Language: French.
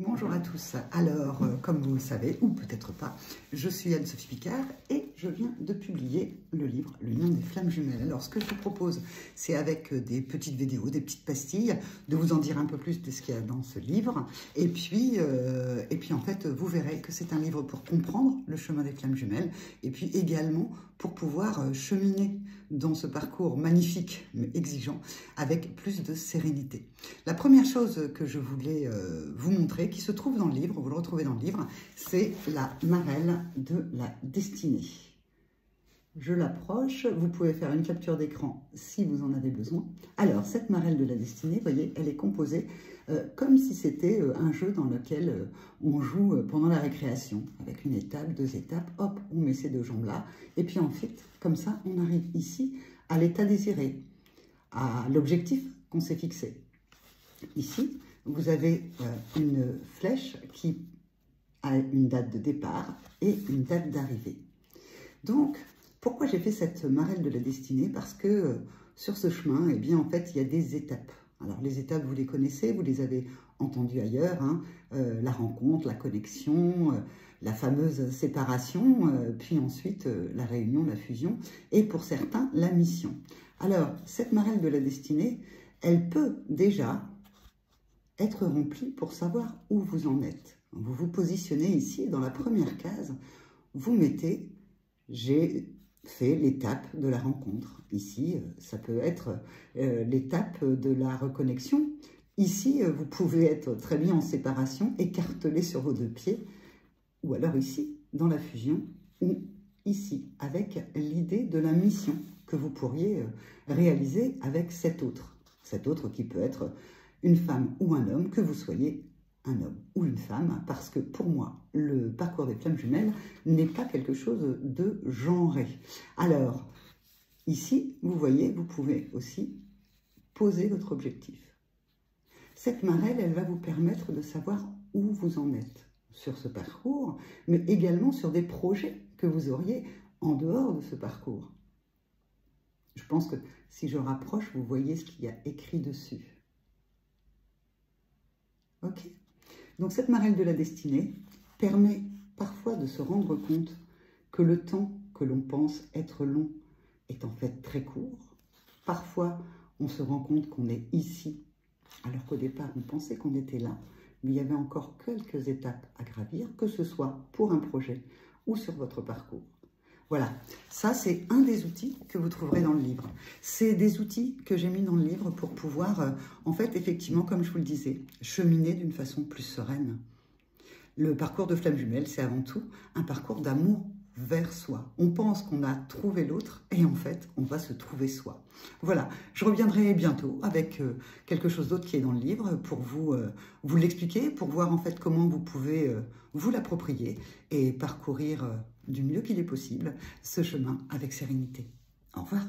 Bonjour à tous. Alors, comme vous le savez, ou peut-être pas, je suis Anne-Sophie Picard et je viens de publier le livre « Le lien des flammes jumelles ». Alors, ce que je vous propose, c'est avec des petites vidéos, des petites pastilles, de vous en dire un peu plus de ce qu'il y a dans ce livre. Et puis en fait, vous verrez que c'est un livre pour comprendre le chemin des flammes jumelles et puis également pour pouvoir cheminer dans ce parcours magnifique, mais exigeant, avec plus de sérénité. La première chose que je voulais vous montrer, qui se trouve dans le livre, vous le retrouvez dans le livre, c'est la marelle de la destinée. Je l'approche, vous pouvez faire une capture d'écran si vous en avez besoin. Alors, cette marelle de la destinée, vous voyez, elle est composée comme si c'était un jeu dans lequel on joue pendant la récréation, avec une étape, deux étapes, hop, on met ces deux jambes-là, et puis ensuite, comme ça, on arrive ici à l'état désiré, à l'objectif qu'on s'est fixé. Ici, vous avez une flèche qui a une date de départ et une date d'arrivée. Donc, pourquoi j'ai fait cette marelle de la destinée? Parce que sur ce chemin, eh bien, en fait, il y a des étapes. Alors, les étapes, vous les connaissez, vous les avez entendues ailleurs, hein, la rencontre, la connexion, la fameuse séparation, puis ensuite la réunion, la fusion, et pour certains, la mission. Alors, cette marelle de la destinée, elle peut déjà être remplie pour savoir où vous en êtes. Vous vous positionnez ici, et dans la première case, vous mettez « j'ai fait l'étape de la rencontre ». Ici, ça peut être l'étape de la reconnexion. Ici, vous pouvez être très bien en séparation, écartelé sur vos deux pieds, ou alors ici, dans la fusion, ou ici, avec l'idée de la mission que vous pourriez réaliser avec cet autre qui peut être une femme ou un homme, que vous soyez un homme ou une femme, parce que pour moi, le parcours des flammes jumelles n'est pas quelque chose de genré. Alors, ici, vous voyez, vous pouvez aussi poser votre objectif. Cette marelle, elle va vous permettre de savoir où vous en êtes sur ce parcours, mais également sur des projets que vous auriez en dehors de ce parcours. Je pense que si je rapproche, vous voyez ce qu'il y a écrit dessus. Ok? Donc cette marelle de la destinée permet parfois de se rendre compte que le temps que l'on pense être long est en fait très court. Parfois, on se rend compte qu'on est ici, alors qu'au départ, on pensait qu'on était là, mais il y avait encore quelques étapes à gravir, que ce soit pour un projet ou sur votre parcours. Voilà, ça c'est un des outils que vous trouverez dans le livre. C'est des outils que j'ai mis dans le livre pour pouvoir, en fait, effectivement, comme je vous le disais, cheminer d'une façon plus sereine. Le parcours de flammes jumelles, c'est avant tout un parcours d'amour vers soi. On pense qu'on a trouvé l'autre et en fait, on va se trouver soi. Voilà, je reviendrai bientôt avec quelque chose d'autre qui est dans le livre pour vous l'expliquer, pour voir en fait comment vous pouvez vous l'approprier et parcourir du mieux qu'il est possible ce chemin avec sérénité. Au revoir.